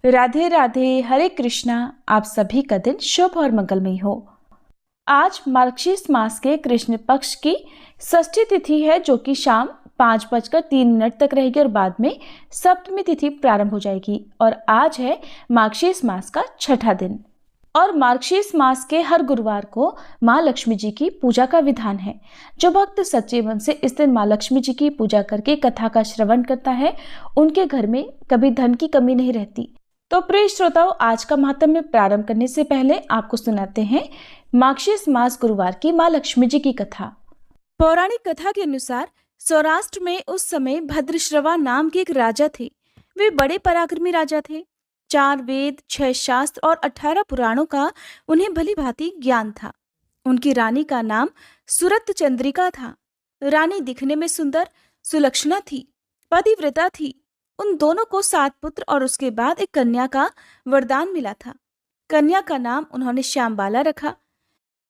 राधे राधे, हरे कृष्णा। आप सभी का दिन शुभ और मंगलमय हो। आज मार्गशीर्ष मास के कृष्ण पक्ष की षष्ठी तिथि है, जो कि शाम 5:03 तक रहेगी और बाद में सप्तमी तिथि प्रारंभ हो जाएगी। और आज है मार्गशीर्ष मास का छठा दिन। और मार्गशीर्ष मास के हर गुरुवार को माँ लक्ष्मी जी की पूजा का विधान है। जो भक्त सच्चे मन से इस दिन माँ लक्ष्मी जी की पूजा करके कथा का श्रवण करता है, उनके घर में कभी धन की कमी नहीं रहती। तो प्रिय श्रोताओं, आज का महात्म्य प्रारंभ करने से पहले आपको सुनाते हैं मार्गशीर्ष मास गुरुवार की माँ लक्ष्मी जी की कथा। पौराणिक कथा के अनुसार सौराष्ट्र में उस समय भद्रश्रवा नाम के एक राजा थे। वे बड़े पराक्रमी राजा थे। 4 वेद, 6 शास्त्र और 18 पुराणों का उन्हें भली भांति ज्ञान था। उनकी रानी का नाम सुरत चंद्रिका था। रानी दिखने में सुंदर सुलक्षणा थी, पतिव्रता थी। उन दोनों को 7 पुत्र और उसके बाद एक कन्या का वरदान मिला था। कन्या का नाम उन्होंने श्यामबाला रखा।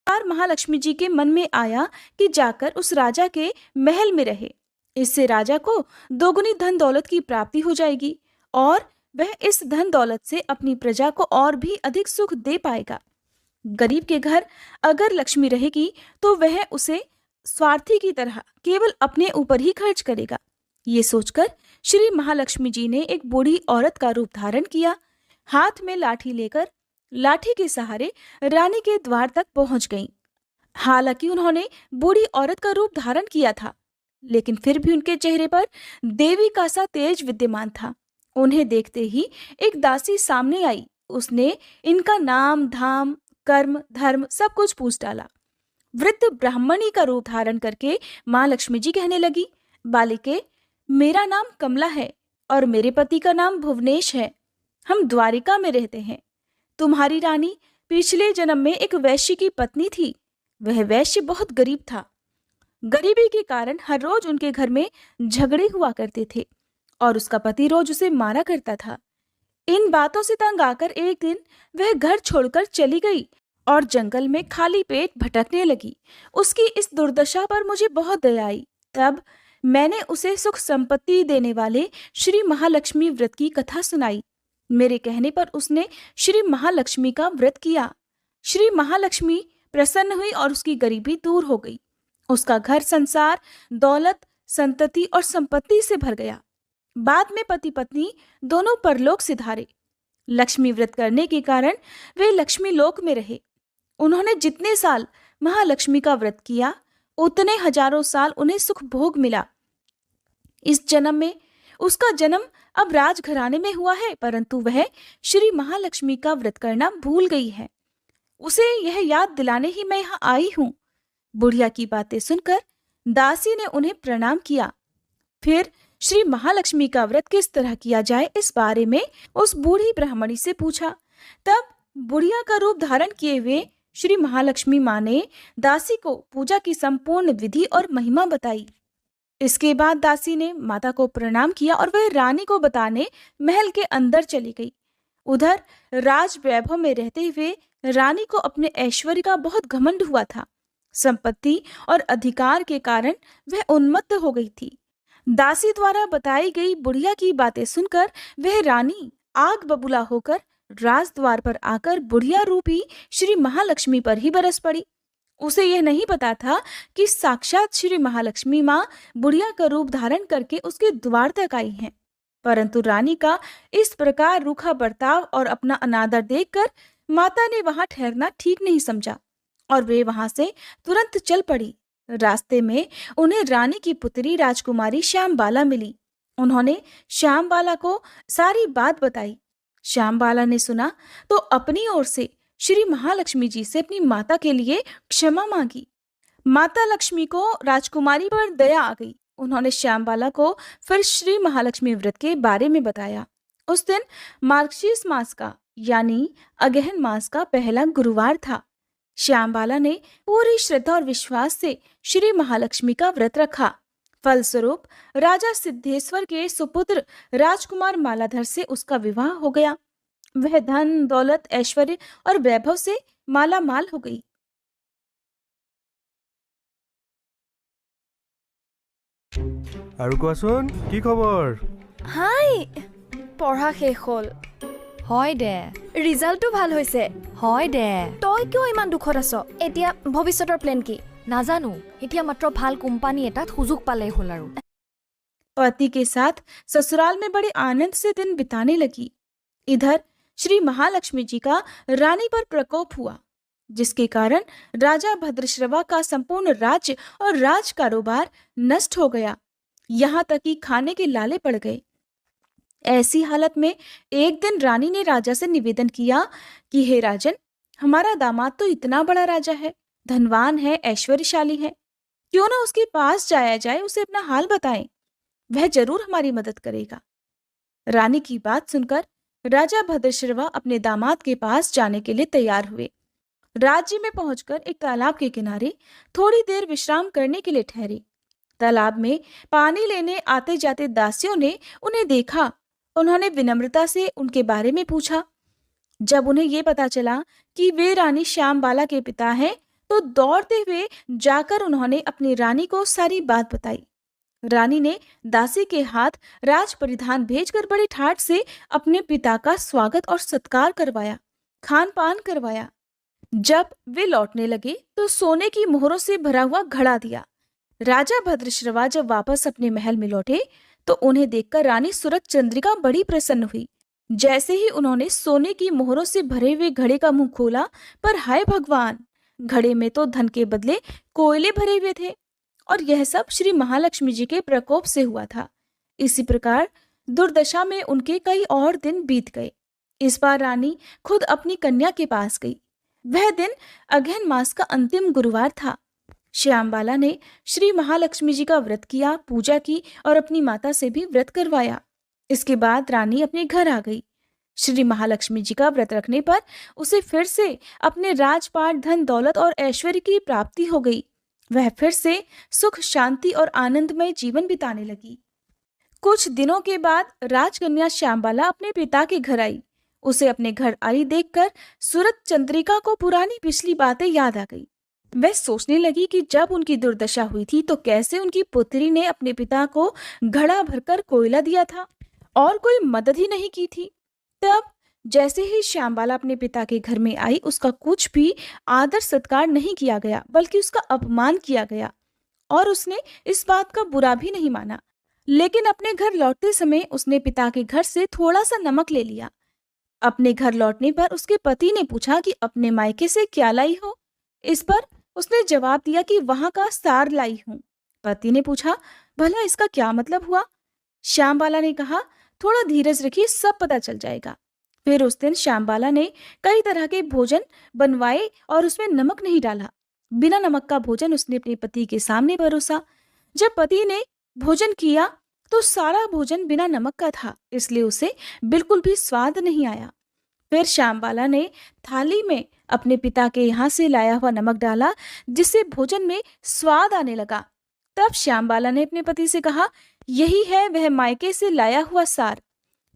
बार महालक्ष्मी जी के मन में आया कि जाकर उस राजा के महल में रहे। इससे राजा को दोगुनी धन दौलत की प्राप्ति हो जाएगी और वह इस धन दौलत से अपनी प्रजा को और भी अधिक सुख दे पाएगा। गरीब के घर अगर लक्ष्मी रहेगी तो वह उसे स्वार्थी की तरह केवल अपने ऊपर ही खर्च करेगा। ये सोचकर श्री महालक्ष्मी जी ने एक बूढ़ी औरत का रूप धारण किया। हाथ में लाठी लेकर लाठी के सहारे रानी के द्वार तक पहुंच गईं। हालांकि उन्होंने बूढ़ी औरत का रूप धारण किया था, लेकिन फिर भी उनके चेहरे पर देवी का सा तेज विद्यमान था। उन्हें देखते ही एक दासी सामने आई। उसने इनका नाम, धाम, कर्म, धर्म सब कुछ पूछ डाला। वृद्ध ब्राह्मणी का रूप धारण करके माँ लक्ष्मी जी कहने लगी, बालिके, मेरा नाम कमला है और मेरे पति का नाम भुवनेश है। हम द्वारिका में रहते हैं। तुम्हारी रानी पिछले जन्म में एक वैश्य की पत्नी थी। वह वैश्य बहुत गरीब था। गरीबी के कारण हर रोज उनके घर में झगड़े हुआ करते थे और उसका पति रोज उसे मारा करता था। इन बातों से तंग आकर एक दिन वह घर छोड़कर चली गई और जंगल में खाली पेट भटकने लगी। उसकी इस दुर्दशा पर मुझे बहुत दया आई। तब मैंने उसे सुख संपत्ति देने वाले श्री महालक्ष्मी व्रत की कथा सुनाई। मेरे कहने पर उसने श्री महालक्ष्मी का व्रत किया। श्री महालक्ष्मी प्रसन्न हुई और उसकी गरीबी दूर हो गई। उसका घर संसार, दौलत, संतति और संपत्ति से भर गया। बाद में पति पत्नी दोनों परलोक सिधारे। लक्ष्मी व्रत करने के कारण वे लक्ष्मी लोक में रहे। उन्होंने जितने साल महालक्ष्मी का व्रत किया, उतने हजारों साल उन्हें सुख भोग मिला। इस जन्म में उसका जन्म अब राजघराने में हुआ है, परंतु वह श्री महालक्ष्मी का व्रत करना भूल गई है। उसे यह याद दिलाने ही मैं यहाँ आई हूँ। बुढ़िया की बातें सुनकर दासी ने उन्हें प्रणाम किया। फिर श्री महालक्ष्मी का व्रत किस तरह किया जाए, इस बारे में उस बूढ़ी ब्राह्मणी से पूछा। तब बुढ़िया का रूप धारण किए हुए श्री महालक्ष्मी माँ ने दासी को पूजा की संपूर्ण विधि और महिमा बताई। इसके बाद दासी ने माता को प्रणाम किया और वह रानी को बताने महल के अंदर चली गई। उधर राज वैभव में रहते हुए रानी को अपने ऐश्वर्य का बहुत घमंड हुआ था। संपत्ति और अधिकार के कारण वह उन्मत्त हो गई थी। दासी द्वारा बताई गई बुढ़िया की बातें सुनकर वह रानी आग बबूला होकर राजद्वार पर आकर बुढ़िया रूपी श्री महालक्ष्मी पर ही बरस पड़ी। उसे यह नहीं पता था कि साक्षात श्री महालक्ष्मी माँ बुढ़िया का रूप धारण करके उसके द्वार तक आई हैं। परंतु रानी का इस प्रकार रूखा बर्ताव और अपना अनादर देखकर माता ने वहां ठहरना ठीक नहीं समझा और वे वहां से तुरंत चल पड़ी। रास्ते में उन्हें रानी की पुत्री राजकुमारी श्यामबाला मिली। उन्होंने श्यामबाला को सारी बात बताई। श्यामबाला ने सुना तो अपनी ओर से श्री महालक्ष्मी जी से अपनी माता के लिए क्षमा मांगी। माता लक्ष्मी को राजकुमारी पर दया आ गई। उन्होंने श्यामबाला को फिर श्री महालक्ष्मी व्रत के बारे में बताया। उस दिन मार्गशीर्ष मास का यानी अगहन मास का पहला गुरुवार था। श्यामबाला ने पूरी श्रद्धा और विश्वास से श्री महालक्ष्मी का व्रत रखा। फलस्वरूप राजा सिद्धेश्वर के सुपुत्र राजकुमार मालाधर से उसका विवाह हो गया। वह धन, दौलत, ऐश्वर्य और वैभव से माला माल हो गई। আৰু কোৱাচোন কি খবৰ? হাই, পঢ়া শেষ হ'ল। হয় দে ৰিজাল্টটো ভাল হৈছে। হয় দে তই কিয় ইমান দুখত আছ? এতিয়া ভৱিষ্যতৰ প্লেন কি? নাজানো এতিয়া মাত্ৰ ভাল কোম্পানী এটাত সুযোগ পালেই হ'ল আৰু पति के साथ ससुराल में बड़े आनंद से दिन बिताने लगी। इधर श्री महालक्ष्मी जी का रानी पर प्रकोप हुआ, जिसके कारण राजा भद्रश्रवा का संपूर्ण राज्य और राज कारोबार नष्ट हो गया। यहाँ तक कि खाने के लाले पड़ गए। ऐसी हालत में एक दिन रानी ने राजा से निवेदन किया कि हे राजन, हमारा दामाद तो इतना बड़ा राजा है, धनवान है, ऐश्वर्यशाली है, क्यों ना उसके पास जाया जाए, उसे अपना हाल बताएं, वह जरूर हमारी मदद करेगा। रानी की बात सुनकर राजा भद्रश्रवा अपने दामाद के पास जाने के लिए तैयार हुए। राज्य में पहुंचकर एक तालाब के किनारे थोड़ी देर विश्राम करने के लिए ठहरे। तालाब में पानी लेने आते जाते दासियों ने उन्हें देखा। उन्होंने विनम्रता से उनके बारे में पूछा। जब उन्हें ये पता चला कि वे रानी श्यामबाला के पिता हैं, तो दौड़ते हुए जाकर उन्होंने अपनी रानी को सारी बात बताई। रानी ने दासी के हाथ राज परिधान भेजकर बड़े ठाट से अपने पिता का स्वागत और सत्कार करवाया, खान पान करवाया। जब वे लौटने लगे तो सोने की मोहरों से भरा हुआ घड़ा दिया। राजा भद्रश्रवा जब वापस अपने महल में लौटे तो उन्हें देखकर रानी सूरत चंद्रिका बड़ी प्रसन्न हुई। जैसे ही उन्होंने सोने की मोहरों से भरे हुए घड़े का मुंह खोला, पर हाय भगवान, घड़े में तो धन के बदले कोयले भरे हुए थे, और यह सब श्री महालक्ष्मी जी के प्रकोप से हुआ था। इसी प्रकार दुर्दशा में उनके कई और दिन बीत गए। इस बार रानी खुद अपनी कन्या के पास गई। वह दिन अगहन मास का अंतिम गुरुवार था। श्यामबाला ने श्री महालक्ष्मी जी का व्रत किया, पूजा की और अपनी माता से भी व्रत करवाया। इसके बाद रानी अपने घर आ गई। श्री महालक्ष्मी जी का व्रत रखने पर उसे फिर से अपने राजपाट, धन दौलत और ऐश्वर्य की प्राप्ति हो गई। वह फिर से सुख, शांति और आनंदमय जीवन बिताने लगी। कुछ दिनों के बाद राजकन्या श्यामबाला अपने पिता के घर आई। उसे अपने घर आई देखकर सूरत चंद्रिका को पुरानी पिछली बातें याद आ गई। वह सोचने लगी कि जब उनकी दुर्दशा हुई थी तो कैसे उनकी पुत्री ने अपने पिता को घड़ा भरकर कोयला दिया था और कोई मदद ही नहीं की थी। तब जैसे ही श्यामबाला अपने पिता के घर में आई, उसका कुछ भी आदर सत्कार नहीं किया गया, बल्कि उसका अपमान किया गया, और उसने इस बात का बुरा भी नहीं माना। लेकिन अपने घर लौटते समय उसने पिता के घर से थोड़ा सा नमक ले लिया। अपने घर लौटने पर उसके पति ने पूछा कि अपने मायके से क्या लाई हो। इस पर उसने जवाब दिया कि वहां का सार लाई हूं। पति ने पूछा, भला इसका क्या मतलब हुआ? श्यामबाला ने कहा, थोड़ा धीरज रखिए, सब पता चल जाएगा। फिर उस दिन श्यामबाला ने कई तरह के भोजन बनवाए और उसमें नमक नहीं डाला। बिना नमक का भोजन उसने अपने पति के सामने परोसा। जब पति ने भोजन किया तो सारा भोजन बिना नमक का था, इसलिए उसे बिल्कुल भी स्वाद नहीं आया। फिर श्यामबाला ने थाली में अपने पिता के यहाँ से लाया हुआ नमक डाला, जिससे भोजन में स्वाद आने लगा। तब श्यामबाला ने अपने पति से कहा, यही है वह मायके से लाया हुआ सार।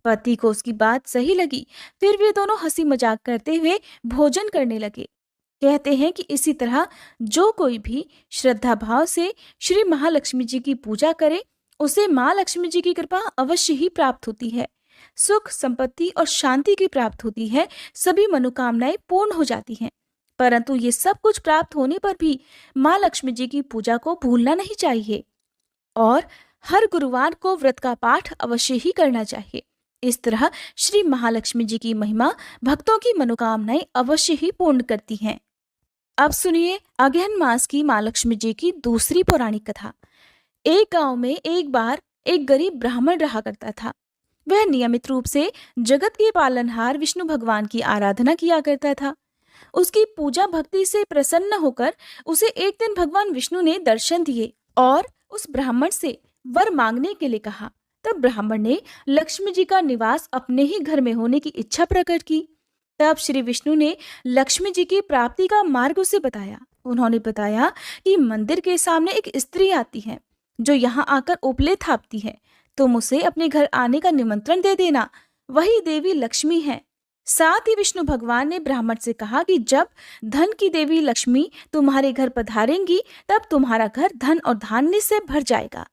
पति को उसकी बात सही लगी। फिर वे दोनों हंसी मजाक करते हुए भोजन करने लगे। कहते हैं कि इसी तरह जो कोई भी श्रद्धा भाव से श्री महालक्ष्मी जी की पूजा करे, उसे माँ लक्ष्मी जी की कृपा अवश्य ही प्राप्त होती है। सुख, संपत्ति और शांति की प्राप्त होती है। सभी मनोकामनाएं पूर्ण हो जाती हैं। परंतु ये सब कुछ प्राप्त होने पर भी माँ लक्ष्मी जी की पूजा को भूलना नहीं चाहिए, और हर गुरुवार को व्रत का पाठ अवश्य ही करना चाहिए। इस तरह श्री महालक्ष्मी जी की महिमा भक्तों की मनोकामनाएं अवश्य ही पूर्ण करती हैं। अब सुनिए अगहन मास की माँ लक्ष्मी जी की दूसरी पौराणिक कथा। एक गांव में एक बार एक गरीब ब्राह्मण रहा करता था। वह नियमित रूप से जगत के पालनहार विष्णु भगवान की आराधना किया करता था। उसकी पूजा भक्ति से प्रसन्न होकर उसे एक दिन भगवान विष्णु ने दर्शन दिए और उस ब्राह्मण से वर मांगने के लिए कहा। तब ब्राह्मण ने लक्ष्मी जी का निवास अपने ही घर में होने की इच्छा प्रकट की। तब श्री विष्णु ने लक्ष्मी जी की प्राप्ति का मार्ग उसे बताया। उन्होंने बताया कि मंदिर के सामने एक स्त्री आती है जो यहाँ आकर उपले थापती है। तुम उसे अपने घर आने का निमंत्रण दे देना, वही देवी लक्ष्मी है। साथ ही विष्णु भगवान ने ब्राह्मण से कहा कि जब धन की देवी लक्ष्मी तुम्हारे घर पधारेंगी तब तुम्हारा घर धन और धान्य से भर जाएगा।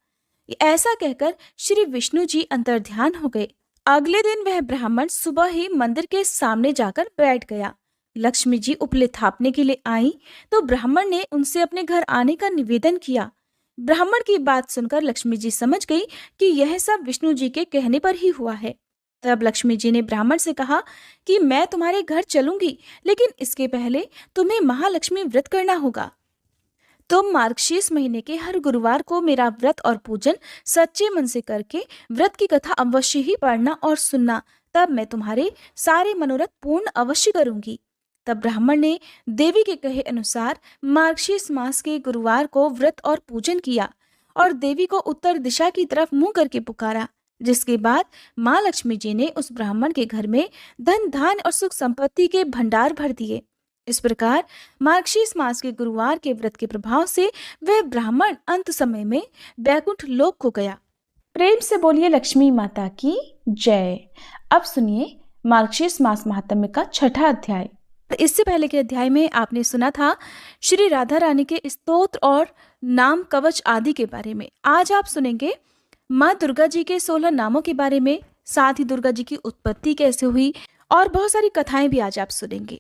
ऐसा कहकर श्री विष्णु जी अंतर्ध्यान हो गए अगले दिन वह ब्राह्मण सुबह ही मंदिर के सामने जाकर बैठ गया। लक्ष्मी जी उपले थापने के लिए आई तो ब्राह्मण ने उनसे अपने घर आने का निवेदन किया। ब्राह्मण की बात सुनकर लक्ष्मी जी समझ गई कि यह सब विष्णु जी के कहने पर ही हुआ है। तब लक्ष्मी जी ने ब्राह्मण से कहा कि मैं तुम्हारे घर चलूंगी, लेकिन इसके पहले तुम्हें महालक्ष्मी व्रत करना होगा। तुम मार्गशीर्ष महीने के हर गुरुवार को मेरा व्रत और पूजन सच्चे मन से करके व्रत की कथा अवश्य ही पढ़ना और सुनना, तब मैं तुम्हारे सारे मनोरथ पूर्ण अवश्य करूंगी। तब ब्राह्मण ने देवी के कहे अनुसार मार्गशीर्ष मास के गुरुवार को व्रत और पूजन किया और देवी को उत्तर दिशा की तरफ मुंह करके पुकारा, जिसके बाद माँ लक्ष्मी जी ने उस ब्राह्मण के घर में धन धान्य और सुख संपत्ति के भंडार भर दिए। इस प्रकार मार्गशीर्ष मास के गुरुवार के व्रत के प्रभाव से वह ब्राह्मण अंत समय में बैकुंठ लोक को गया। प्रेम से बोलिए लक्ष्मी माता की जय। अब सुनिए मार्गशीर्ष मास महात्म्य का छठा अध्याय। इससे पहले के अध्याय में आपने सुना था श्री राधा रानी के स्तोत्र और नाम कवच आदि के बारे में। आज आप सुनेंगे माँ दुर्गा जी के 16 नामों के बारे में, साथ ही दुर्गा जी की उत्पत्ति कैसे हुई और बहुत सारी कथाएं भी आज आप सुनेंगे।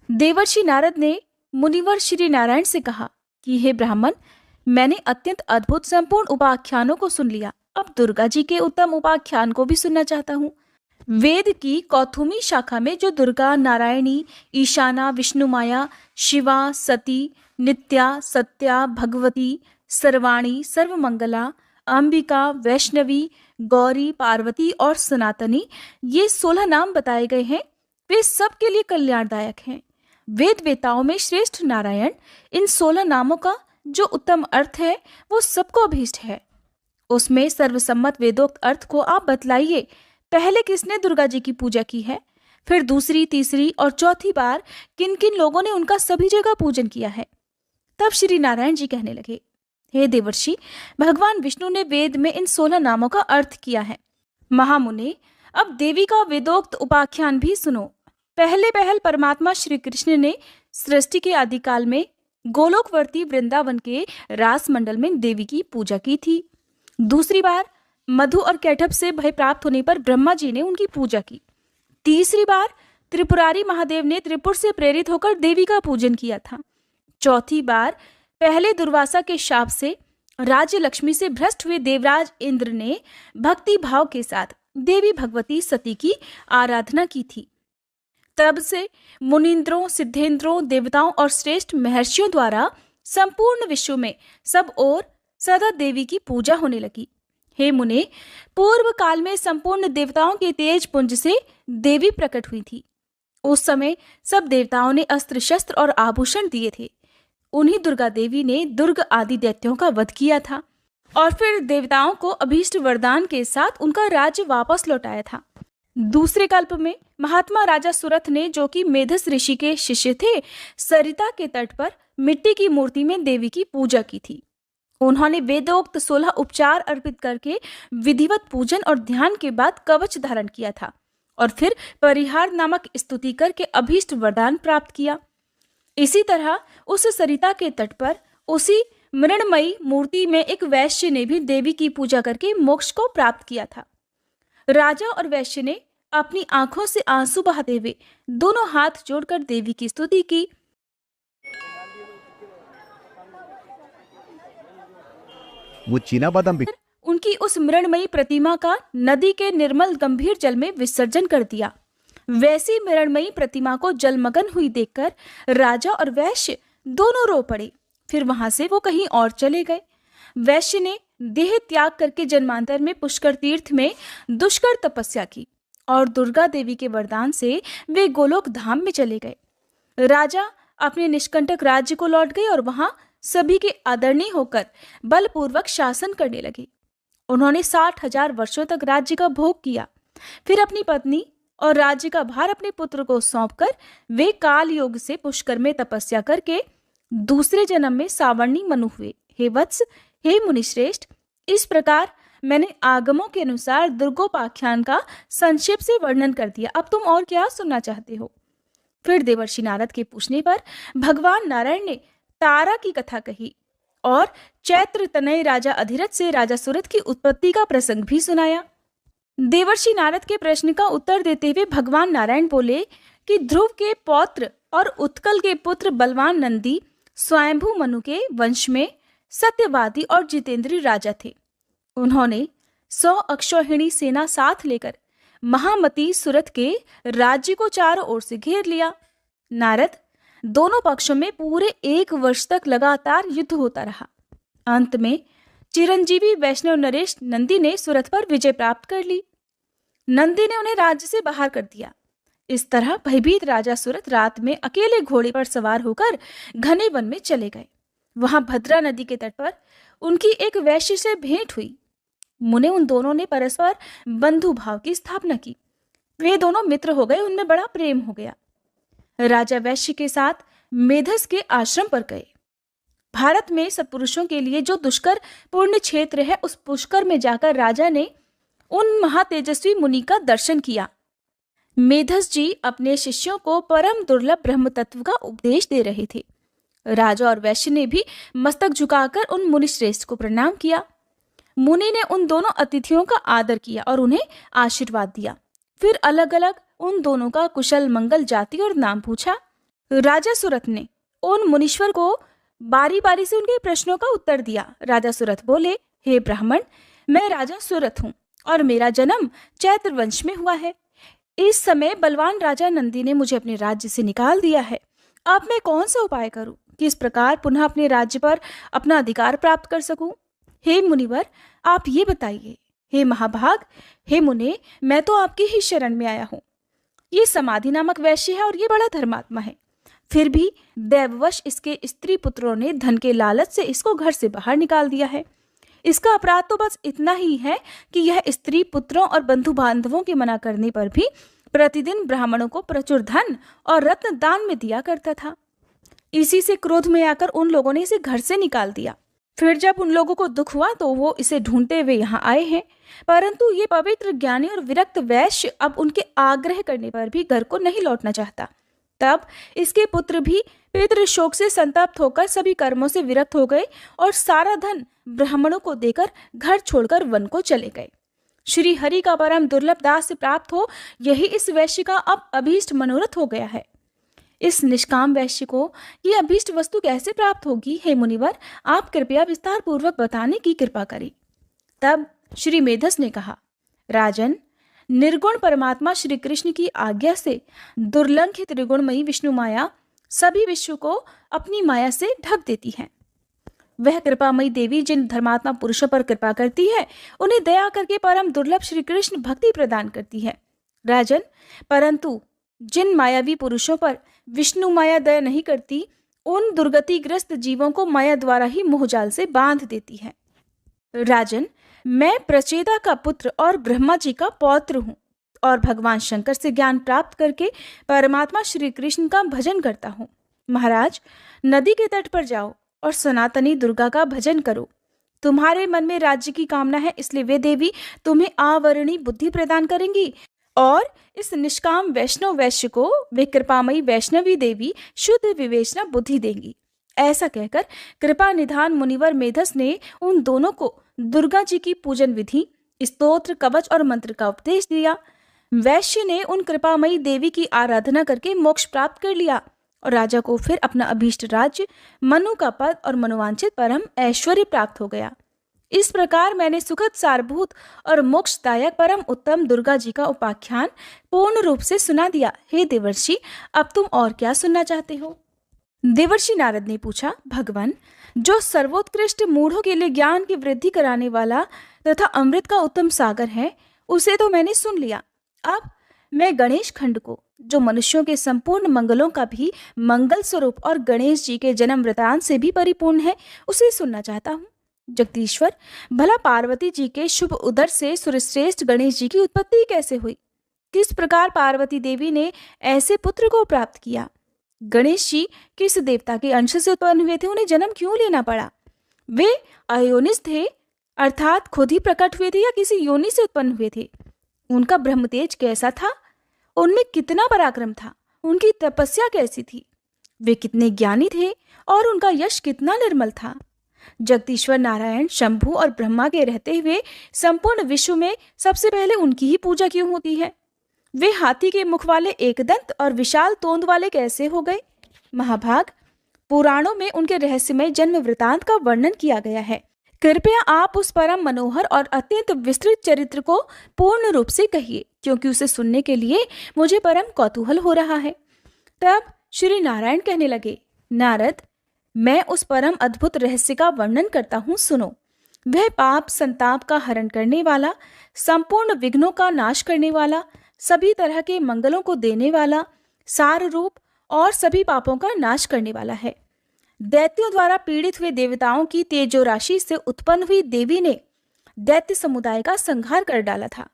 देवर्षि नारद ने मुनिवर श्री नारायण से कहा कि हे ब्राह्मण, मैंने अत्यंत अद्भुत संपूर्ण उपाख्यानों को सुन लिया, अब दुर्गा जी के उत्तम उपाख्यान को भी सुनना चाहता हूँ। वेद की कौथुमी शाखा में जो दुर्गा, नारायणी, ईशाना, विष्णुमाया, शिवा, सती, नित्या, सत्या, भगवती, सर्वाणी, सर्वमंगला, अंबिका, वैष्णवी, गौरी, पार्वती और सनातनी, ये 16 नाम बताए गए हैं, वे सबके लिए कल्याणदायक हैं। वेद वेताओं में श्रेष्ठ नारायण इन 16 नामों का जो उत्तम अर्थ है वो सबको अभीष्ट है। उसमें सर्वसम्मत वेदोक्त अर्थ को आप बतलाइए। पहले किसने दुर्गा जी की पूजा की है, फिर दूसरी, तीसरी और चौथी बार किन किन लोगों ने उनका सभी जगह पूजन किया है। तब श्री नारायण जी कहने लगे, हे देवर्षि, भगवान विष्णु ने वेद में इन 16 नामों का अर्थ किया है। महामुने, अब देवी का वेदोक्त उपाख्यान भी सुनो। पहले पहल परमात्मा श्री कृष्ण ने सृष्टि के आदिकाल में गोलोकवर्ती वृंदावन के रास मंडल में देवी की पूजा की थी। दूसरी बार मधु और कैटभ से भय प्राप्त होने पर ब्रह्मा जी ने उनकी पूजा की। तीसरी बार त्रिपुरारी महादेव ने त्रिपुर से प्रेरित होकर देवी का पूजन किया था। चौथी बार पहले दुर्वासा के शाप से राज्य लक्ष्मी से भ्रष्ट हुए देवराज इंद्र ने भक्ति भाव के साथ देवी भगवती सती की आराधना की थी। तब से मुनिंद्रों, सिद्धेंद्रों, देवताओं और श्रेष्ठ महर्षियों द्वारा संपूर्ण विश्व में सब ओर सदा देवी की पूजा होने लगी। हे मुने, पूर्व काल में संपूर्ण देवताओं के तेज पुंज से देवी प्रकट हुई थी। उस समय सब देवताओं ने अस्त्र शस्त्र और आभूषण दिए थे। उन्हीं दुर्गा देवी ने दुर्ग आदि दैत्यों का वध किया था और फिर देवताओं को अभीष्ट वरदान के साथ उनका राज्य वापस लौटाया था। दूसरे कल्प में महात्मा राजा सुरथ ने, जो कि मेधस ऋषि के शिष्य थे, सरिता के तट पर मिट्टी की मूर्ति में देवी की पूजा की थी। उन्होंने वेदोक्त 16 उपचार अर्पित करके विधिवत पूजन और ध्यान के बाद कवच धारण किया था और फिर परिहार नामक स्तुति करके अभीष्ट वरदान प्राप्त किया। इसी तरह उस सरिता के तट पर उसी मृणमयी मूर्ति में एक वैश्य ने भी देवी की पूजा करके मोक्ष को प्राप्त किया था। राजा और वैश्य ने अपनी आंखों से आंसू बहाते हुए दोनों हाथ जोड़कर देवी की स्तुति की। वो चीना बादाम भी उनकी उस मृणमयी प्रतिमा का नदी के निर्मल गंभीर जल में विसर्जन कर दिया। वैसी मृणमयी प्रतिमा को जलमग्न हुई देखकर राजा और वैश्य दोनों रो पड़े। फिर वहां से वो कहीं और चले गए। वैश्य ने देह त्याग करके जन्मांतर में पुष्कर तीर्थ में दुष्कर तपस्या की और दुर्गा देवी के वरदान से वे गोलोक धाम में चले गए। राजा अपने निष्कंटक राज्य को लौट गए और वहां सभी के आदरणीय होकर बलपूर्वक शासन करने लगे। उन्होंने 60,000 वर्षों तक राज्य का भोग किया। फिर अपनी पत्नी और राज्य का भार अपने पुत्र को सौंपकर वे काल योग से पुष्कर में तपस्या करके दूसरे जन्म में सावर्णी मनु हुए। हे वत्स, हे मुनिश्रेष्ठ, इस प्रकार मैंने आगमों के अनुसार दुर्गोपाख्यान का संक्षेप से वर्णन कर दिया। अब तुम और क्या सुनना चाहते हो? फिर देवर्षि नारद के पूछने पर भगवान नारायण ने तारा की कथा कही और चैत्र तनय राजा अधिरथ से राजा सुरथ की उत्पत्ति का प्रसंग भी सुनाया। देवर्षि नारद के प्रश्न का उत्तर देते हुए भगवान नारायण बोले कि ध्रुव के पौत्र और उत्कल के पुत्र बलवान नंदी स्वयंभू मनु के वंश में सत्यवादी और जितेंद्रीय राजा थे। उन्होंने 100 अक्षौहिणी सेना साथ लेकर महामती सुरथ के राज्य को चारों ओर से घेर लिया। नारद, दोनों पक्षों में पूरे 1 वर्ष तक लगातार युद्ध होता रहा। अंत में चिरंजीवी वैष्णव नरेश नंदी ने सुरथ पर विजय प्राप्त कर ली। नंदी ने उन्हें राज्य से बाहर कर दिया। इस तरह भयभीत राजा सुरथ रात में अकेले घोड़े पर सवार होकर घने वन में चले गए। वहां भद्रा नदी के तट पर उनकी एक वैश्य से भेंट हुई। मुने उन दोनों ने परस्पर बंधु भाव की स्थापना की। वे दोनों मित्र हो गए, उनमें बड़ा प्रेम हो गया। राजा वैश्य के साथ मेधस के आश्रम पर गए। भारत में सत्पुरुषों के लिए जो दुष्कर पूर्ण क्षेत्र है, उस पुष्कर में जाकर राजा ने उन महातेजस्वी मुनि का दर्शन किया। मेधस जी अपने शिष्यों को परम दुर्लभ ब्रह्म तत्व का उपदेश दे रहे थे। राजा और वैश्य ने भी मस्तक झुकाकर उन मुनि श्रेष्ठ को प्रणाम किया। मुनि ने उन दोनों अतिथियों का आदर किया और उन्हें आशीर्वाद दिया। फिर अलग अलग उन दोनों का कुशल मंगल, जाति और नाम पूछा। राजा सुरथ ने उन मुनीश्वर को बारी बारी से उनके प्रश्नों का उत्तर दिया। राजा सुरथ बोले, हे ब्राह्मण, मैं राजा सुरथ हूँ और मेरा जन्म चैत्र वंश में हुआ है। इस समय बलवान राजा नंदी ने मुझे अपने राज्य से निकाल दिया है। अब मैं कौन सा उपाय करूं, किस प्रकार पुनः अपने राज्य पर अपना अधिकार प्राप्त कर सकूं? हे मुनिवर, आप ये बताइए। हे महाभाग, हे मुने, मैं तो आपकी ही शरण में आया हूँ। ये समाधि नामक वैश्य है और ये बड़ा धर्मात्मा है। फिर भी दैववश इसके स्त्री पुत्रों ने धन के लालच से इसको घर से बाहर निकाल दिया है। इसका अपराध तो बस इतना ही है कि यह स्त्री पुत्रों और बंधु बांधवों के मना करने पर भी प्रतिदिन ब्राह्मणों को प्रचुर धन और रत्न दान में दिया करता था। इसी से क्रोध में आकर उन लोगों ने इसे घर से निकाल दिया। फिर जब उन लोगों को दुख हुआ तो वो इसे ढूंढते हुए यहाँ आए हैं, परंतु ये पवित्र, ज्ञानी और विरक्त वैश्य अब उनके आग्रह करने पर भी घर को नहीं लौटना चाहता। तब इसके पुत्र भी पितृ शोक से संतप्त होकर सभी कर्मों से विरक्त हो गए और सारा धन ब्राह्मणों को देकर घर छोड़कर वन को चले गए। श्री हरि का परम दुर्लभ दास से प्राप्त हो, यही इस वैश्य का अब अभीष्ट मनोरथ हो गया है। इस निष्काम वैश्य को ये अभीष्ट वस्तु कैसे प्राप्त होगी? हे मुनिवर, आप कृपया विस्तार पूर्वक बताने की कृपा करें। तब श्री मेधस ने कहा, राजन, निर्गुण परमात्मा श्री कृष्ण की आज्ञा से दुर्लंघित त्रिगुणमयी विष्णु माया सभी विश्व को अपनी माया से ढक देती है। वह कृपामयी देवी जिन धर्मात्मा पुरुषों पर कृपा करती है, उन्हें दया करके परम दुर्लभ श्री कृष्ण भक्ति प्रदान करती है। राजन, परंतु जिन मायावी पुरुषों पर विष्णु माया दया नहीं करती, उन दुर्गतिग्रस्त जीवों को माया द्वारा ही मोहजाल से बांध देती है। राजन, मैं प्रचेता का पुत्र और ब्रह्मा जी का पौत्र हूँ और भगवान शंकर से ज्ञान प्राप्त करके परमात्मा श्री कृष्ण का भजन करता हूँ। महाराज, नदी के तट पर जाओ और सनातनी दुर्गा का भजन करो। तुम्हारे मन में राज्य की कामना है, इसलिए वे देवी तुम्हें आवरणी बुद्धि प्रदान करेंगी और इस निष्काम वैष्णव वैश्य को वे कृपामयी वैष्णवी देवी शुद्ध विवेचना बुद्धि देंगी। ऐसा कहकर कृपा निधान मुनिवर मेधस ने उन दोनों को दुर्गा जी की पूजन विधि, स्तोत्र, कवच और मंत्र का उपदेश दिया। वैश्य ने उन कृपामयी देवी की आराधना करके मोक्ष प्राप्त कर लिया और राजा को फिर अपना अभीष्ट राज्य, मनु का पद और मनोवांछित परम ऐश्वर्य प्राप्त हो गया। इस प्रकार मैंने सुखद, सारभूत और मोक्षदायक परम उत्तम दुर्गा जी का उपाख्यान पूर्ण रूप से सुना दिया। हे देवर्षि, अब तुम और क्या सुनना चाहते हो? देवर्षि नारद ने पूछा, भगवान, जो सर्वोत्कृष्ट मूढ़ों के लिए ज्ञान की वृद्धि कराने वाला तथा अमृत का उत्तम सागर है, उसे तो मैंने सुन लिया। अब मैं गणेश खंड को, जो मनुष्यों के संपूर्ण मंगलों का भी मंगल स्वरूप और गणेश जी के जन्म वृतांत से भी परिपूर्ण है, उसे सुनना चाहता हूँ। जगदीश्वर, भला पार्वती जी के शुभ उदर से सुरश्रेष्ठ गणेश जी की उत्पत्ति कैसे हुई? किस प्रकार पार्वती देवी ने ऐसे पुत्र को प्राप्त किया? गणेश जी किस देवता के अंश से उत्पन्न हुए थे? उन्हें जन्म क्यों लेना पड़ा? वे अयोनिस थे, अर्थात खुद ही प्रकट हुए थे या किसी योनि से उत्पन्न हुए थे? उनका ब्रह्म तेज कैसा था? उनमें कितना पराक्रम था? उनकी तपस्या कैसी थी? वे कितने ज्ञानी थे और उनका यश कितना निर्मल था? जगदीश्वर नारायण, शंभु और ब्रह्मा के रहते हुए संपूर्ण विश्व में सबसे पहले उनकी ही पूजा क्यों होती है? वे हाथी के मुख वाले एकदंत और विशाल तोंद वाले कैसे हो गए? महाभाग, पुराणों में उनके रहस्यमय जन्म वृतांत का वर्णन किया गया है। कृपया आप उस परम मनोहर और अत्यंत विस्तृत चरित्र को पूर्ण रूप से कहिए, क्योंकि उसे सुनने के लिए मुझे परम कौतूहल हो रहा है। तब श्री नारायण कहने लगे, नारद, मैं उस परम अद्भुत रहस्य का वर्णन करता हूँ, सुनो। वह पाप संताप का हरण करने वाला, संपूर्ण विघ्नों का नाश करने वाला, सभी तरह के मंगलों को देने वाला, सार रूप और सभी पापों का नाश करने वाला है। दैत्यों द्वारा पीड़ित हुए देवताओं की तेजो राशि से उत्पन्न हुई देवी ने दैत्य समुदाय का संहार कर डाला था।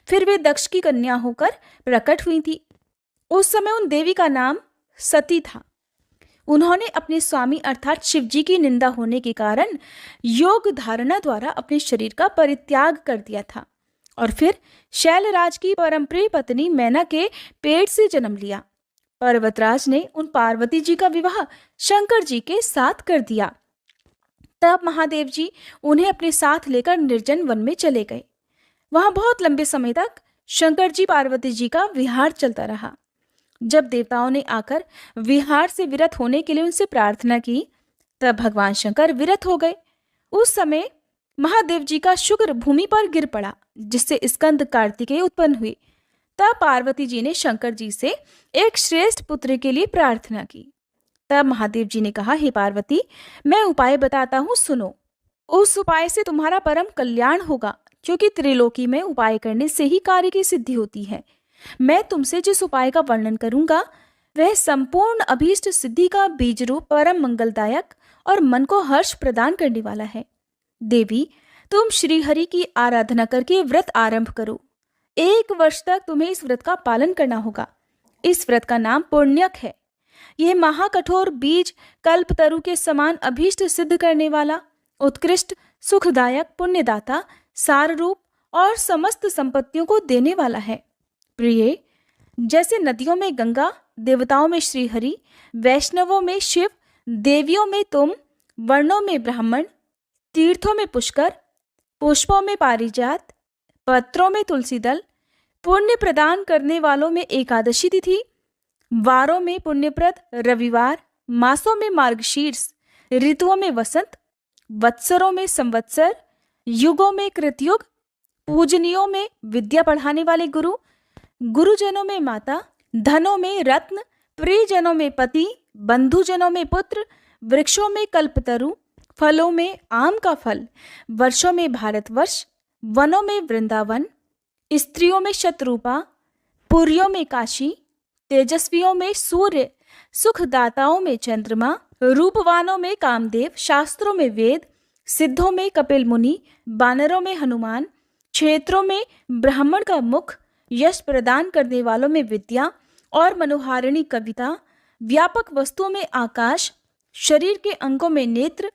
फिर वे दक्ष की कन्या होकर प्रकट हुई थी। उस समय उन देवी का नाम सती था। उन्होंने अपने स्वामी अर्थात शिवजी की निंदा होने के कारण योग धारणा द्वारा अपने शरीर का परित्याग कर दिया था और फिर शैलराज की परमप्रिय पत्नी मैना के पेट से जन्म लिया। पर्वतराज ने उन पार्वती जी का विवाह शंकर जी के साथ कर दिया। तब महादेव जी उन्हें अपने साथ लेकर निर्जन वन में चले गए। वहां बहुत लंबे समय तक शंकर जी पार्वती जी का विहार चलता रहा। जब देवताओं ने आकर विहार से विरत होने के लिए उनसे प्रार्थना की, तब भगवान शंकर विरत हो गए। उस समय महादेव जी का शुक्र भूमि पर गिर पड़ा, जिससे स्कंद कार्तिकेय उत्पन्न हुए। तब पार्वती जी ने शंकर जी से एक श्रेष्ठ पुत्र के लिए प्रार्थना की। तब महादेव जी ने कहा, हे पार्वती, मैं उपाय बताता हूँ, सुनो। उस उपाय से तुम्हारा परम कल्याण होगा, क्योंकि त्रिलोकी में उपाय करने से ही कार्य की सिद्धि होती है। मैं तुमसे जिस उपाय का वर्णन करूंगा वह संपूर्ण अभीष्ट सिद्धि का बीज रूप, परम मंगलदायक और मन को हर्ष प्रदान करने वाला है। देवी, तुम श्री हरि की आराधना करके व्रत आरंभ करो। 1 वर्ष तक तुम्हें इस व्रत का पालन करना होगा। इस व्रत का नाम पुण्यक है। यह महाकठोर बीज कल्पतरु के समान अभीष्ट सिद्ध करने वाला, उत्कृष्ट, सुखदायक, पुण्यदाता, सार रूप और समस्त संपत्तियों को देने वाला है। प्रिय, जैसे नदियों में गंगा, देवताओं में श्रीहरि, वैष्णवों में शिव, देवियों में तुम, वर्णों में ब्राह्मण, तीर्थों में पुष्कर, पुष्पों में पारिजात, पत्रों में तुलसी दल, पुण्य प्रदान करने वालों में एकादशी तिथि, वारों में पुण्यप्रद रविवार, मासों में मार्गशीर्ष, ऋतुओं में वसंत, वत्सरों में संवत्सर, युगों में कृतयुग, पूजनियों में विद्या पढ़ाने वाले गुरु, गुरुजनों में माता, धनों में रत्न, प्रियजनों में पति, बंधुजनों में पुत्र, वृक्षों में कल्पतरु, फलों में आम का फल, वर्षों में भारतवर्ष, वनों में वृंदावन, स्त्रियों में शतरूपा, पुरियों में काशी, तेजस्वियों में सूर्य, सुखदाताओं में चंद्रमा, रूपवानों में कामदेव, शास्त्रों में वेद, सिद्धों में कपिल मुनि, बानरों में हनुमान, क्षेत्रों में ब्राह्मण का मुख, यश प्रदान करने वालों में विद्या और मनोहारिणी कविता, व्यापक वस्तुओं में आकाश, शरीर के अंगों में नेत्र,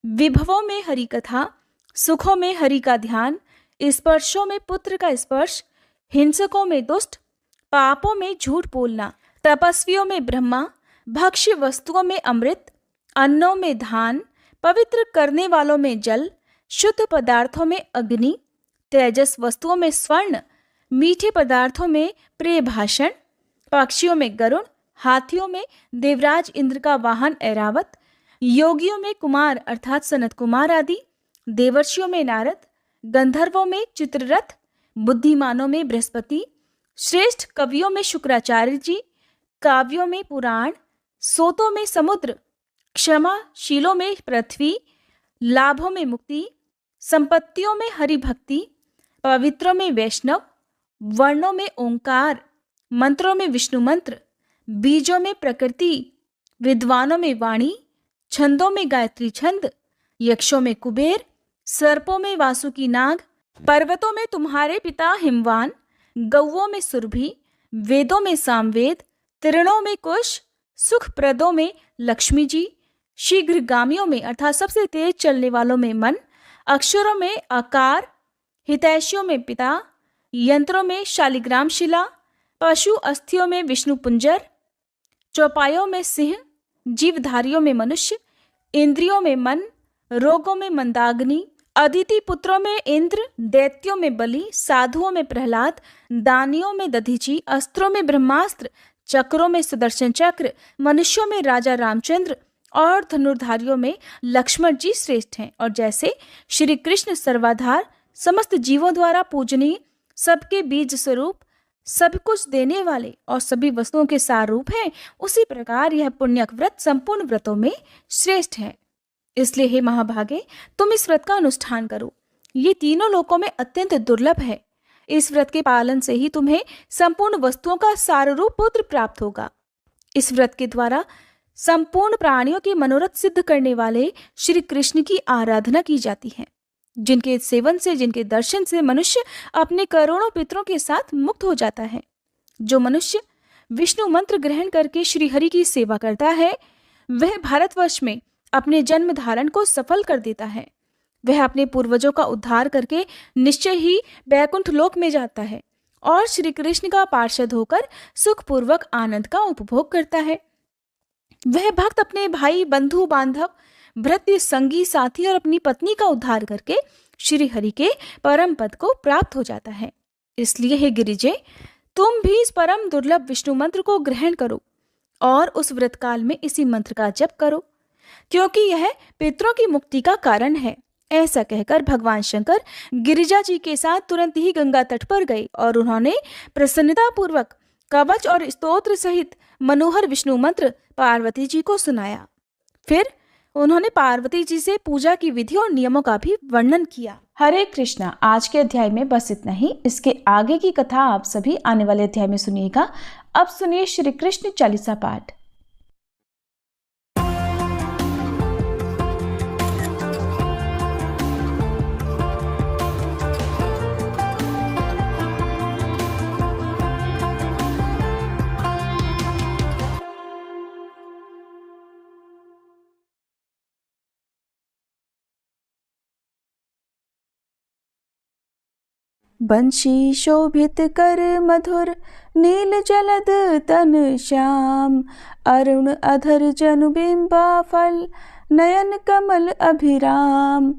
विभवों में हरि कथा, सुखों में हरि का ध्यान, स्पर्शों में पुत्र का स्पर्श, हिंसकों में दुष्ट, पापों में झूठ बोलना, तपस्वियों में ब्रह्मा, भक्ष्य वस्तुओं में अमृत, अन्नों में धान, पवित्र करने वालों में जल, शुद्ध पदार्थों में अग्नि, तेजस वस्तुओं में स्वर्ण, मीठे पदार्थों में प्रिय भाषण, पक्षियों में गरुड़, हाथियों में देवराज इंद्र का वाहन ऐरावत, योगियों में कुमार अर्थात सनत कुमार आदि, देवर्षियों में नारद, गंधर्वों में चित्ररथ, बुद्धिमानों में बृहस्पति, श्रेष्ठ कवियों में शुक्राचार्य जी, काव्यों में पुराण, सोतों में समुद्र, क्षमाशीलों में पृथ्वी, लाभों में मुक्ति, संपत्तियों में हरि भक्ति, पवित्रों में वैष्णव, वर्णों में ओंकार, मंत्रों में विष्णु मंत्र, बीजों में प्रकृति, विद्वानों में वाणी, छंदों में गायत्री छंद, यक्षों में कुबेर, सर्पों में वासुकी नाग, पर्वतों में तुम्हारे पिता हिमवान, गौओं में सुरभि, वेदों में सामवेद, तृणों में कुश, सुखप्रदों में लक्ष्मी जी, शीघ्रगामियों में अर्थात सबसे तेज चलने वालों में मन, अक्षरों में आकार, हितैषियों में पिता, यंत्रों में शालिग्राम शिला, पशु अस्थियों में विष्णु पुंजर, चौपायों में सिंह, जीवधारियों में मनुष्य, इंद्रियों में मन, रोगों में मंदाग्नि, अदिति पुत्रों में इंद्र, दैत्यों में बलि, साधुओं में प्रहलाद, दानियों में दधीची, अस्त्रों में ब्रह्मास्त्र, चक्रों में सुदर्शन चक्र, मनुष्यों में राजा रामचंद्र और धनुर्धारियों में लक्ष्मण जी श्रेष्ठ हैं। और जैसे श्री कृष्ण सर्वाधार, समस्त जीवों द्वारा पूजनीय, सबके बीज स्वरूप, सब कुछ देने वाले और सभी वस्तुओं के सार रूप हैं, उसी प्रकार यह पुण्यक व्रत संपूर्ण व्रतों में श्रेष्ठ है। इसलिए हे महाभागे, तुम इस व्रत का अनुष्ठान करो। ये तीनों लोकों में अत्यंत दुर्लभ है। इस व्रत के पालन से ही तुम्हें संपूर्ण वस्तुओं का सार रूप पुत्र प्राप्त होगा। इस व्रत के द्वारा संपूर्ण प्राणियों के मनोरथ सिद्ध करने वाले श्री कृष्ण की आराधना की जाती है, जिनके सेवन से, जिनके दर्शन से मनुष्य अपने करोड़ों पितरों के साथ मुक्त हो जाता है। जो मनुष्य विष्णु मंत्र ग्रहण करके श्री हरि की सेवा करता है, वह भारतवर्ष में अपने जन्म धारण को सफल कर देता है। वह अपने पूर्वजों का उद्धार करके निश्चय ही बैकुंठ लोक में जाता है और श्री कृष्ण का पार्षद होकर सुखपूर्वक आनंद का उपभोग करता है। वह भक्त अपने भाई, बंधु बांधव, भृत्य, संगी, साथी और अपनी पत्नी का उद्धार करके श्री हरि के परम पद को प्राप्त हो जाता है। इसलिए हे गिरिजे, तुम भी इस परम दुर्लभ विष्णु मंत्र को ग्रहण करो और उस व्रत काल में इसी मंत्र का जप करो, क्योंकि यह पितरों की मुक्ति का कारण है। ऐसा कहकर भगवान शंकर गिरिजा जी के साथ तुरंत ही गंगा तट पर गए और उन्होंने प्रसन्नता पूर्वक कवच और स्तोत्र सहित मनोहर विष्णु मंत्र पार्वती जी को सुनाया। फिर उन्होंने पार्वती जी से पूजा की विधि और नियमों का भी वर्णन किया। हरे कृष्णा। आज के अध्याय में बस इतना ही। इसके आगे की कथा आप सभी आने वाले अध्याय में सुनिएगा। अब सुनिए श्री कृष्ण चालीसा पाठ। बंशी शोभित कर मधुर, नील जलद तन श्याम, अरुण अधर जनु बिंबा फल, नयन कमल अभिराम,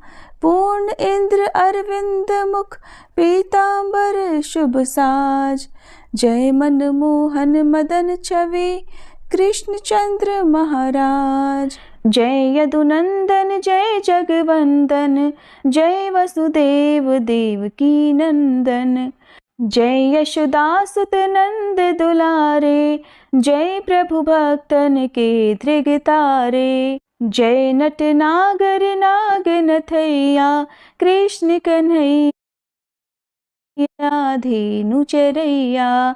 पूर्ण इंद्र अरविंद मुख, पीतांबर शुभ साज, जय मन मोहन मदन छवि, कृष्ण चंद्र महाराज। जय यदुनंदन जय जगवंदन, जय वसुदेव देवकी नंदन, जय यशोदासुत नंद दुलारे, जय प्रभु भक्तन के धृगतारे, जय नट नागर नाग नथैया, कृष्ण कन्हैया धेनु चरैया,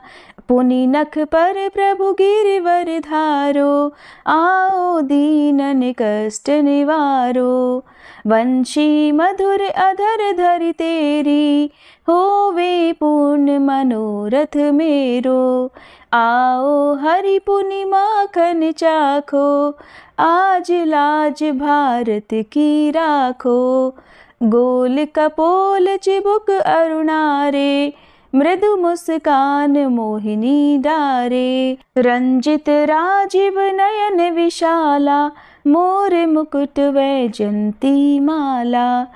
पुनि नख पर प्रभु गिरिवर धारो, आओ दीनन कष्ट निवारो, वंशी मधुर अधर धरि तेरी, होवे पूर्ण मनोरथ मेरो, आओ हरि पुनि माखन चाखो, आज लाज भारत की राखो, गोल कपोल चिबुक अरुणारे, मृदु मुस्कान मोहिनी डारे, रंजित राजीव नयन विशाला, मोर मुकुट वैजंती माला,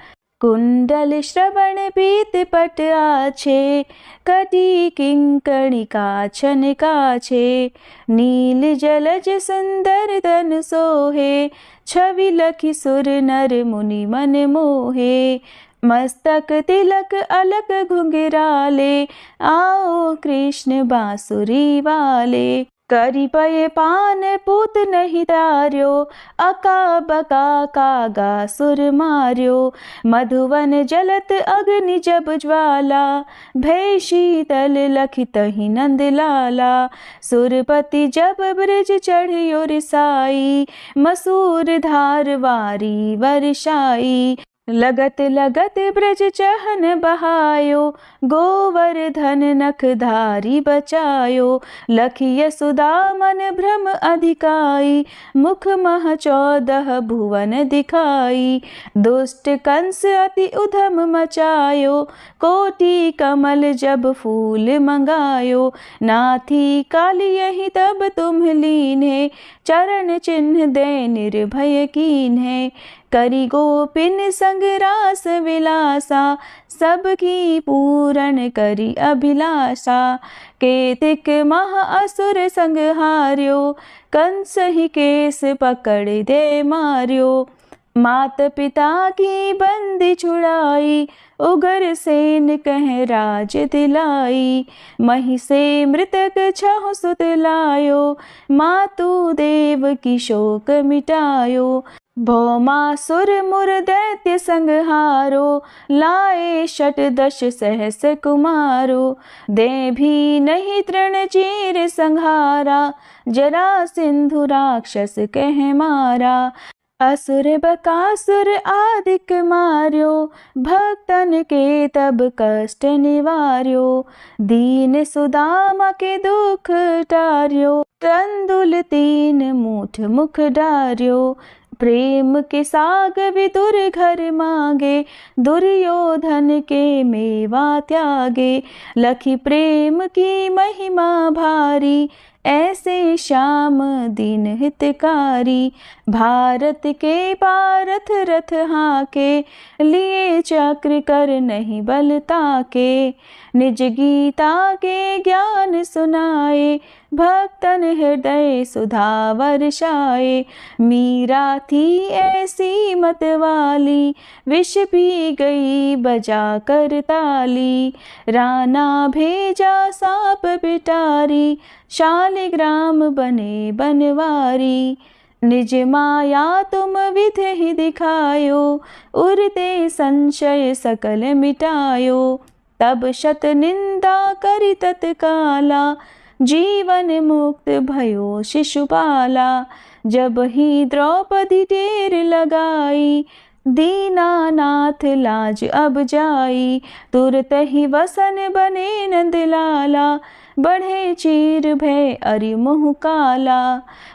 कुंडल श्रवण पीत पट आछे, कटी किंकणी काछन काछे, नील जलज सुंदर तन सोहे, छवि लखि सुर नर मुनि मन मोहे, मस्तक तिलक अलक घुंघराले, आओ कृष्ण बांसुरी वाले, करी पय पान पूत नहीं तार्यो, अका बका कागा सुर मार्यो, मधुवन जलत अग्नि जब ज्वाला, भय शीतल लखि तहि नंद लाला, सुरपति जब ब्रज चढ़ियो रिसाई, मसूर धार वारी वर्षाई, लगत लगत ब्रज चहन बहायो, गोवर्धन नख धारी बचायो, लखि यशोदा मन भ्रम अधिकाई, मुख मह 14 भुवन दिखाई, दुष्ट कंस अति उधम मचायो, कोटि कमल जब फूल मंगायो, नाथी काली यही तब तुम लीन्हे, चरण चिन्ह दे निर्भय कीन्हे, करी गोपिन संग रास विलासा, सबकी पूरन करी अभिलाषा। केतिक महा असुर संग हार्यो, कंस ही केस पकड़ दे मार्यो। मात पिता की बंदी छुड़ाई, उगर सेन कह राज दिलाई। मही से मृतक छह सुत लायो, मातु देव की शोक मिटायो। भौमासुर मुर दैत्य संहारो, लाए शत दश सहस कुमारो। दे भी नहीं तृण चीर संहारा, जरा सिंधु राक्षस कह मारा। असुर बकासुर आदिक मार्यो, भक्तन के तब कष्ट निवार्यो। दीन सुदामा के दुख टार्यो, तंदुल 3 मूठ मुख डार्यो। प्रेम के साग विदुर घर मांगे, दुर्योधन के मेवा त्यागे। लखी प्रेम की महिमा भारी, ऐसे श्याम दीन हितकारी। भारत के पारथ रथ हाके, लिए चक्र कर नहीं बल ताके। निज गीता के ज्ञान सुनाए, भक्तन हृदय सुधा वर्षाए। मीरा थी ऐसी मत वाली, विष पी गई बजा कर ताली। राना भेजा सांप पिटारी, शालिग्राम बने बनवारी। निज माया तुम विधि ही दिखायो, उरते संशय सकल मिटायो। तब शत निंदा करि तत्काला, जीवन मुक्त भयो शिशुपाला। जब ही द्रौपदी टेर लगाई, दीनानाथ लाज अब जाई। तुरत ही वसन बने नंदलाला, बढ़े चीर भय अरि मुँह काला।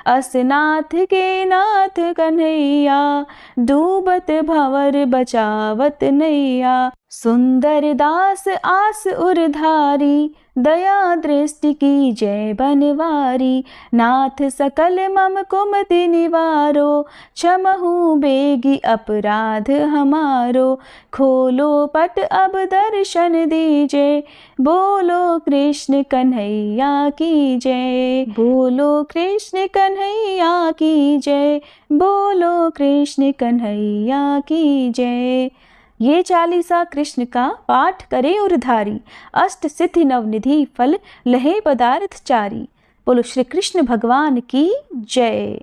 असनाथ के नाथ कन्हैया, डूबत भंवर बचावत नैया। सुंदर दास आस उरधारी, दया दृष्टि की जय बनवारी। नाथ सकल मम कुमति निवारो, क्षमहु बेगी अपराध हमारो। खोलो पट अब दर्शन दीजे, बोलो कृष्ण कन्हैया की जय। बोलो कृष्ण कन्हैया की जय, बोलो कृष्ण कन्हैया की जय। ये चालीसा कृष्ण का पाठ करे उरधारी, अष्ट सिद्धि नवनिधि फल लहे पदार्थ चारी। बोलो श्री कृष्ण भगवान की जय।